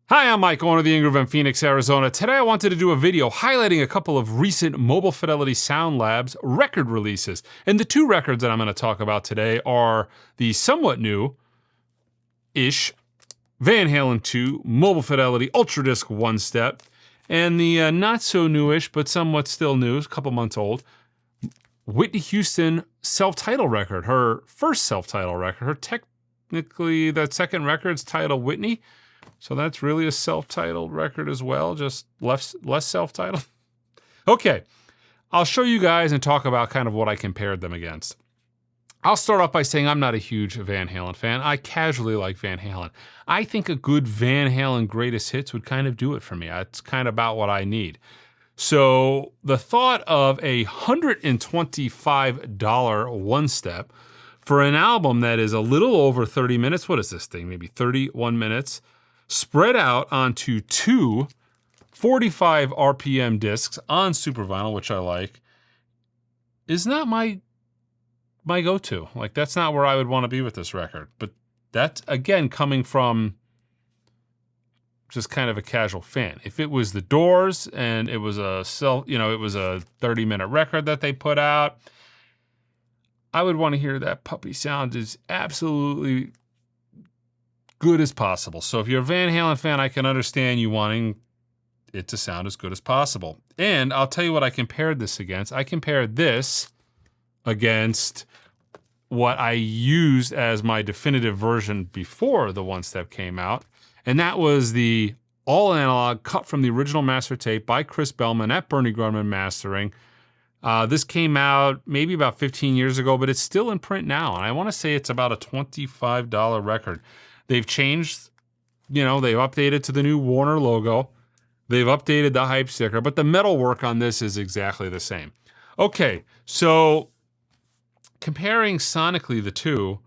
Hi, I'm Mike, owner of the In-Groove in Phoenix, Arizona. Today I wanted to do a video highlighting a couple of recent Mobile Fidelity Sound Labs record releases. And the two records that I'm going to talk about today are the somewhat new-ish Van Halen 2 Mobile Fidelity Ultra Disc One Step, and the not so newish but somewhat still new, a couple months old, Whitney Houston self-titled record, her first self-titled record. Her technically, that second record's titled Whitney. So that's really a self-titled record as well, just less self-titled. Okay, I'll show you guys and talk about kind of what I compared them against. I'll start off by saying I'm not a huge Van Halen fan. I casually like Van Halen. I think a good Van Halen greatest hits would kind of do it for me. It's kind of about what I need. So the thought of a $125 one step for an album that is a little over 30 minutes, what is this thing? Maybe 31 minutes, spread out onto two 45 RPM discs on super vinyl, which I like, is not my go-to. Like, that's not where I would want to be with this record. But that's, again, coming from just kind of a casual fan. If it was The Doors and it was a 30-minute record that they put out, I would want to hear that puppy sound as absolutely good as possible. So if you're a Van Halen fan, I can understand you wanting it to sound as good as possible. And I'll tell you what I compared this against. I compared this against what I used as my definitive version before the One Step came out, and that was the all analog cut from the original master tape by Chris Bellman at Bernie Grundman Mastering. This came out maybe about 15 years ago, but it's still in print now, and I want to say it's about a $25 record. They've changed, they've updated to the new Warner logo. They've updated the hype sticker, but the metal work on this is exactly the same. Okay, so comparing sonically the two,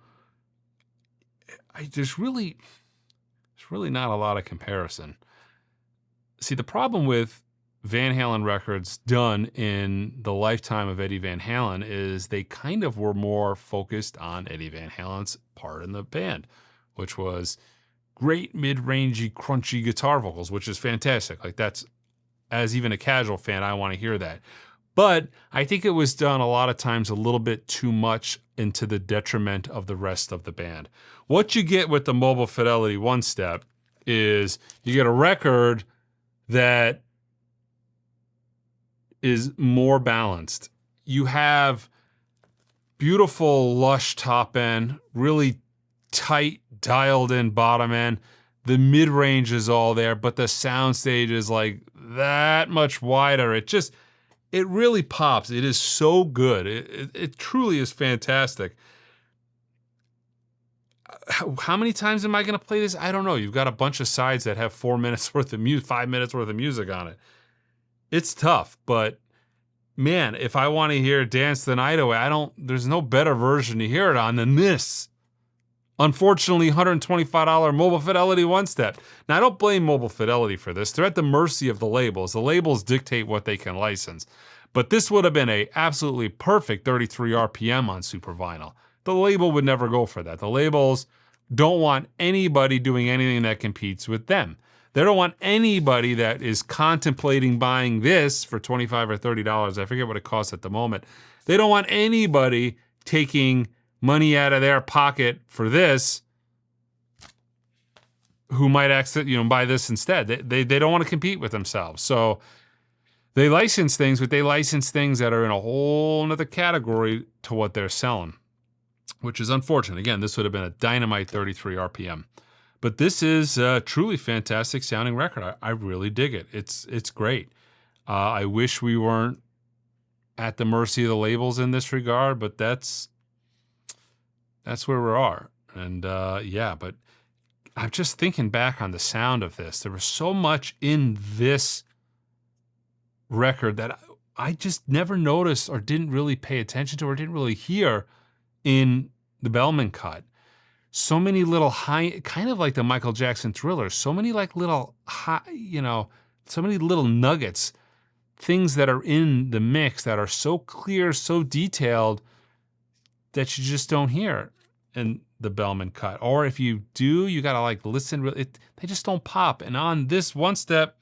there's really not a lot of comparison. See, the problem with Van Halen records done in the lifetime of Eddie Van Halen is they kind of were more focused on Eddie Van Halen's part in the band, which was great mid-rangey, crunchy guitar vocals, which is fantastic. Like, that's, as even a casual fan, I want to hear that. But I think it was done a lot of times a little bit too much into the detriment of the rest of the band. What you get with the Mobile Fidelity One Step is you get a record that is more balanced. You have beautiful, lush top end, really tight, dialed in bottom end. The mid-range is all there, but the sound stage is like that much wider. It really pops. It is so good. It truly is fantastic. How many times am I going to play this? I don't know. You've got a bunch of sides that have 4 minutes worth of music, 5 minutes worth of music on it. It's tough, but man, if I want to hear Dance the Night Away, there's no better version to hear it on than this. Unfortunately, $125 Mobile Fidelity One Step. Now, I don't blame Mobile Fidelity for this. They're at the mercy of the labels. The labels dictate what they can license. But this would have been a absolutely perfect 33 RPM on super vinyl. The label would never go for that. The labels don't want anybody doing anything that competes with them. They don't want anybody that is contemplating buying this for $25 or $30. I forget what it costs at the moment. They don't want anybody taking money out of their pocket for this who might buy this instead. They don't want to compete with themselves. So they license things, but they license things that are in a whole nother category to what they're selling, which is unfortunate. Again, this would have been a dynamite 33 RPM. But this is a truly fantastic sounding record. I really dig it. It's great. I wish we weren't at the mercy of the labels in this regard, but that's where we are. And but I'm just thinking back on the sound of this. There was so much in this record that I just never noticed or didn't really pay attention to or didn't really hear in the Bellman cut. So many little high, kind of like the Michael Jackson Thriller, so many like little high, so many little nuggets, things that are in the mix that are so clear, so detailed that you just don't hear. in the Bellman cut. Or if you do, you gotta like listen, they just don't pop. And on this one step,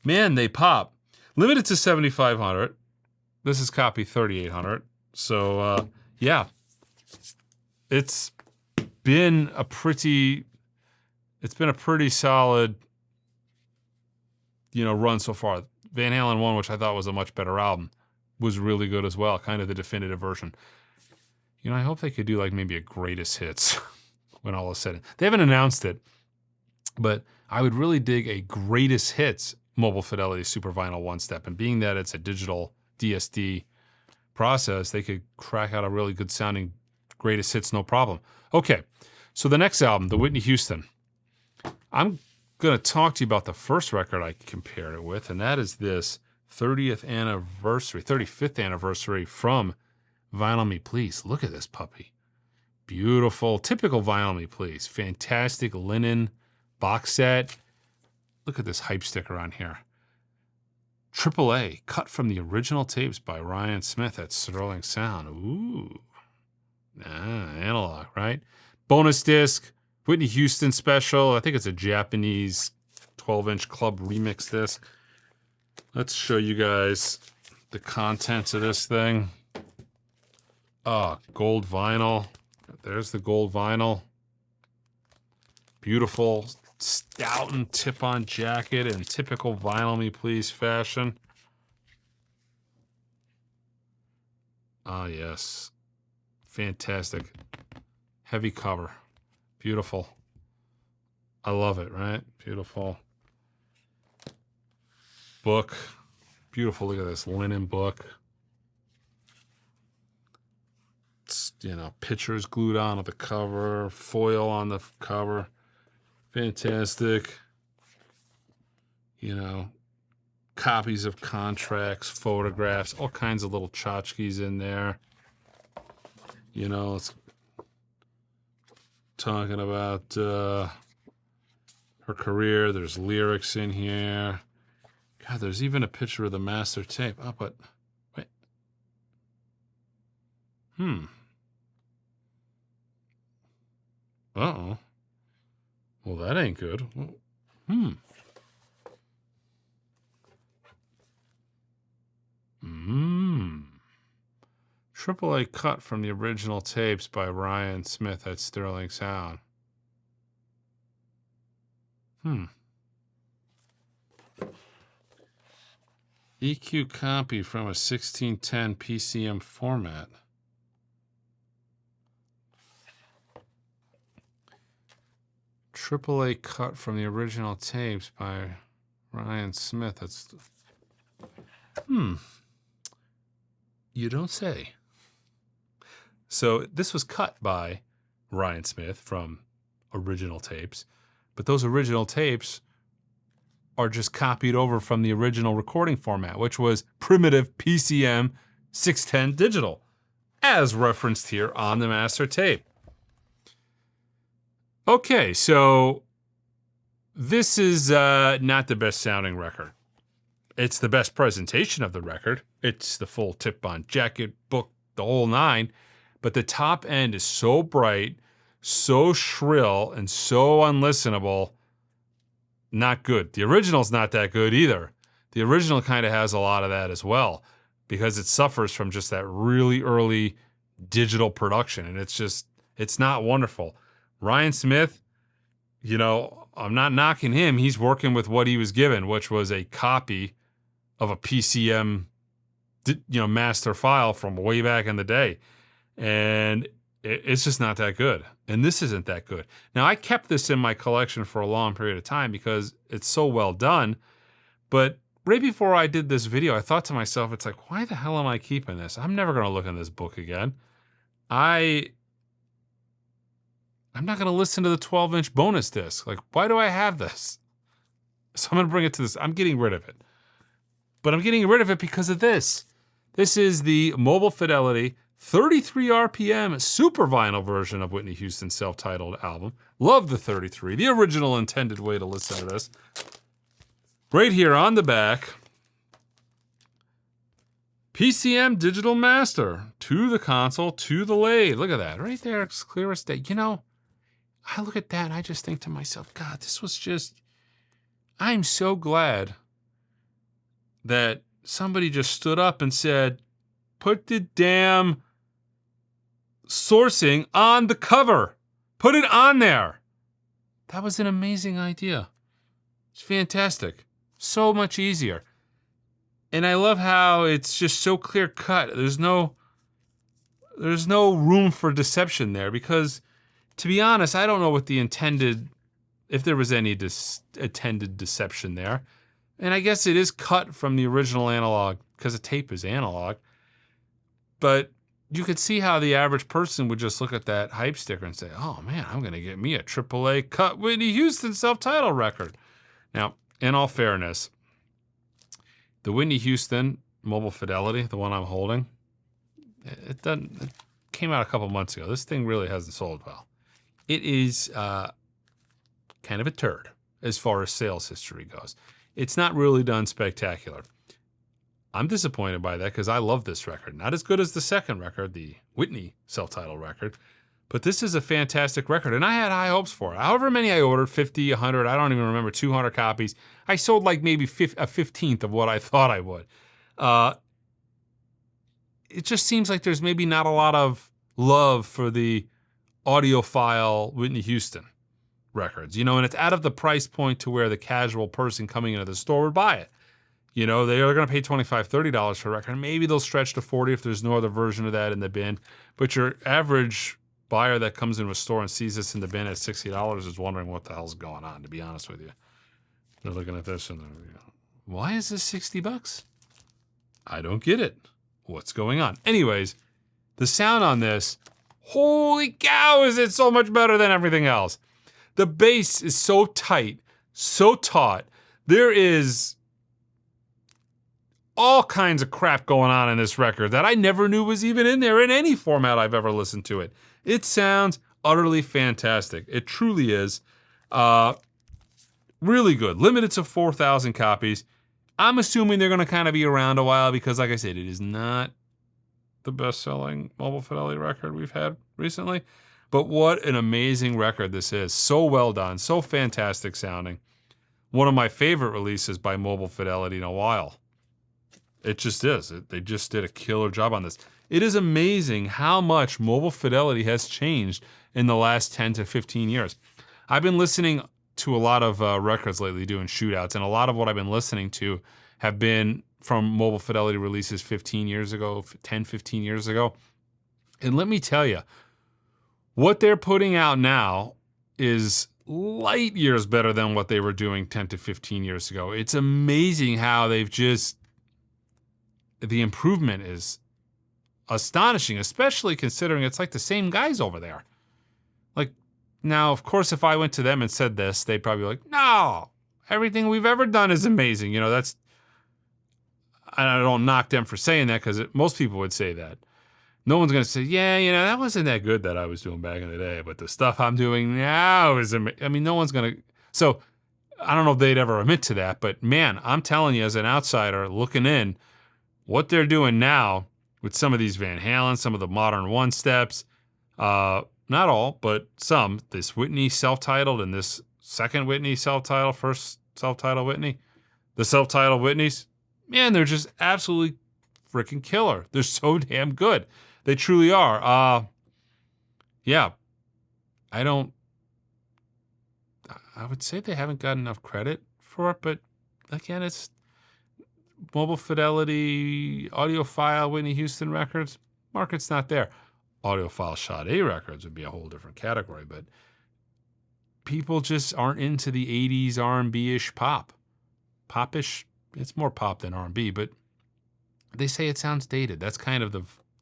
man, they pop. Limited to 7,500. This is copy 3,800. So yeah, it's been a pretty solid, run so far. Van Halen 1, which I thought was a much better album, was really good as well, kind of the definitive version. I hope they could do like maybe a greatest hits when all is said and done. They haven't announced it, but I would really dig a greatest hits Mobile Fidelity Super Vinyl one step. And being that it's a digital DSD process, they could crack out a really good sounding greatest hits, no problem. Okay, so the next album, the Whitney Houston. I'm going to talk to you about the first record I compared it with, and that is this 35th anniversary from Vinyl Me Please. Look at this puppy. Beautiful, typical Vinyl Me Please. Fantastic linen box set. Look at this hype sticker on here. AAA, cut from the original tapes by Ryan Smith at Sterling Sound. Ooh. Analog, right? Bonus disc, Whitney Houston special. I think it's a Japanese 12-inch club remix disc. Let's show you guys the contents of this thing. Gold vinyl. There's the gold vinyl. Beautiful Stoughton tip-on jacket in typical Vinyl Me Please fashion. Yes. Fantastic. Heavy cover. Beautiful. I love it, right? Beautiful. Book. Beautiful. Look at this linen book. It's, pictures glued onto the cover, foil on the cover. Fantastic. Copies of contracts, photographs, all kinds of little tchotchkes in there. It's talking about her career. There's lyrics in here. God, there's even a picture of the master tape. Oh, but wait. Uh-oh. Well, that ain't good. AAA cut from the original tapes by Ryan Smith at Sterling Sound. EQ copy from a 1610 PCM format. AAA cut from the original tapes by Ryan Smith. That's you don't say. So this was cut by Ryan Smith from original tapes, but those original tapes are just copied over from the original recording format, which was primitive PCM 610 digital, as referenced here on the master tape. Okay, so this is not the best sounding record. It's the best presentation of the record. It's the full tip-on jacket, book, the whole nine. But the top end is so bright, so shrill, and so unlistenable, not good. The original's not that good either. The original kind of has a lot of that as well, because it suffers from just that really early digital production, and it's not wonderful. Ryan Smith, I'm not knocking him. He's working with what he was given, which was a copy of a PCM, master file from way back in the day. And it's just not that good. And this isn't that good. Now, I kept this in my collection for a long period of time because it's so well done. But right before I did this video, I thought to myself, it's like, why the hell am I keeping this? I'm never going to look in this book again. I'm not going to listen to the 12-inch bonus disc. Like, why do I have this? So I'm going to bring it to this. I'm getting rid of it. But I'm getting rid of it because of this. This is the Mobile Fidelity 33 RPM super vinyl version of Whitney Houston's self-titled album. Love the 33, the original intended way to listen to this. Right here on the back, PCM Digital Master to the console, to the lathe. Look at that. Right there. It's clear as day. You know, I look at that and I just think to myself, God, this was just, I'm so glad that somebody just stood up and said, put the damn sourcing on the cover. Put it on there. That was an amazing idea. It's fantastic. So much easier. And I love how it's just so clear cut. There's no room for deception there because, to be honest, I don't know what the intended, if there was any intended deception there. And I guess it is cut from the original analog because a tape is analog. But you could see how the average person would just look at that hype sticker and say, oh man, I'm going to get me a AAA cut Whitney Houston self-titled record. Now, in all fairness, the Whitney Houston Mobile Fidelity, the one I'm holding, it came out a couple months ago. This thing really hasn't sold well. It is kind of a turd as far as sales history goes. It's not really done spectacular. I'm disappointed by that because I love this record. Not as good as the second record, the Whitney self-titled record, but this is a fantastic record, and I had high hopes for it. However many I ordered, 50, 100, I don't even remember, 200 copies. I sold like maybe a 15th of what I thought I would. It just seems like there's maybe not a lot of love for the audiophile Whitney Houston records, you know, and it's out of the price point to where the casual person coming into the store would buy it. You know, they are going to pay $25, $30 for a record. Maybe they'll stretch to $40 if there's no other version of that in the bin. But your average buyer that comes into a store and sees this in the bin at $60 is wondering what the hell's going on, to be honest with you. They're looking at this and they're, why is this $60? I don't get it. What's going on? Anyways, the sound on this, holy cow, is it so much better than everything else. The bass is so tight, so taut. There is all kinds of crap going on in this record that I never knew was even in there in any format I've ever listened to it. It sounds utterly fantastic. It truly is. Really good. Limited to 4,000 copies. I'm assuming they're going to kind of be around a while because, like I said, it is not the best-selling Mobile Fidelity record we've had recently. But what an amazing record this is. So well done. So fantastic sounding. One of my favorite releases by Mobile Fidelity in a while. It just is. They just did a killer job on this. It is amazing how much Mobile Fidelity has changed in the last 10 to 15 years. I've been listening to a lot of records lately doing shootouts, and a lot of what I've been listening to have been from Mobile Fidelity releases 15 years ago, 10, 15 years ago. And let me tell you, what they're putting out now is light years better than what they were doing 10 to 15 years ago. It's amazing how they've just, the improvement is astonishing, especially considering it's like the same guys over there. Like, now, of course, if I went to them and said this, they'd probably be like, no, everything we've ever done is amazing. You know, that's, I don't knock them for saying that because most people would say that. No one's going to say, yeah, you know, that wasn't that good that I was doing back in the day, but the stuff I'm doing now is amazing. I mean, no one's going to, so I don't know if they'd ever admit to that, but man, I'm telling you as an outsider looking in, what they're doing now with some of these Van Halen, some of the modern one-steps, not all, but some, this Whitney self-titled and this second Whitney self-titled, first self-titled Whitney, the self-titled Whitneys, man, they're just absolutely freaking killer. They're so damn good. They truly are. Yeah, I would say they haven't got enough credit for it, but again, it's Mobile Fidelity, audiophile Whitney Houston records. Market's not there. Audiophile Sade records would be a whole different category, but people just aren't into the 80s R&B-ish pop. Pop-ish, it's more pop than R&B, but they say it sounds dated. That's kind of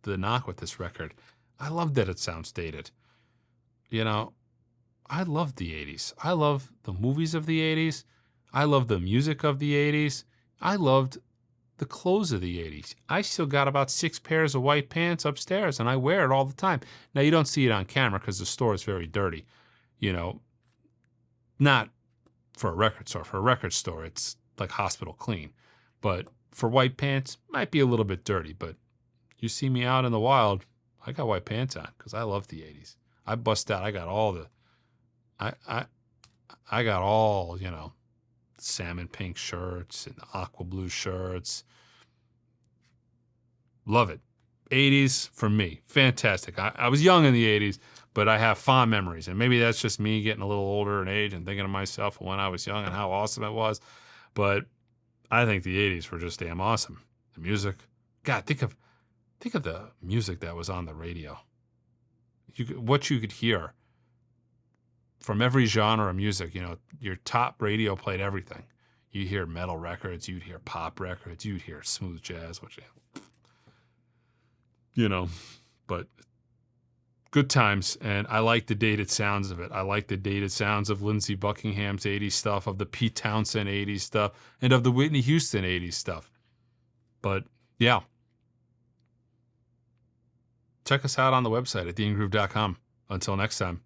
the knock with this record. I love that it sounds dated. You know, I love the 80s. I love the movies of the 80s. I love the music of the 80s. I loved the clothes of the 80s. I still got about 6 pairs of white pants upstairs, and I wear it all the time. Now, you don't see it on camera because the store is very dirty. You know, not for a record store. For a record store, it's like hospital clean. But for white pants, might be a little bit dirty, but you see me out in the wild, I got white pants on because I love the 80s. I bust out. I got all the, I got all, you know, salmon pink shirts and aqua blue shirts. Love it. 80s for me. Fantastic. I was young in the 80s, but I have fond memories. And maybe that's just me getting a little older in age and thinking to myself when I was young and how awesome it was. But I think the 80s were just damn awesome. The music. God, think of the music that was on the radio. What you could hear from every genre of music. You know, your top radio played everything. You hear metal records, you'd hear pop records, you'd hear smooth jazz, which, you know, but good times. And I like the dated sounds of it. I like the dated sounds of Lindsey Buckingham's 80s stuff, of the Pete Townsend 80s stuff, and of the Whitney Houston 80s stuff. But yeah. Check us out on the website at theingroove.com. Until next time.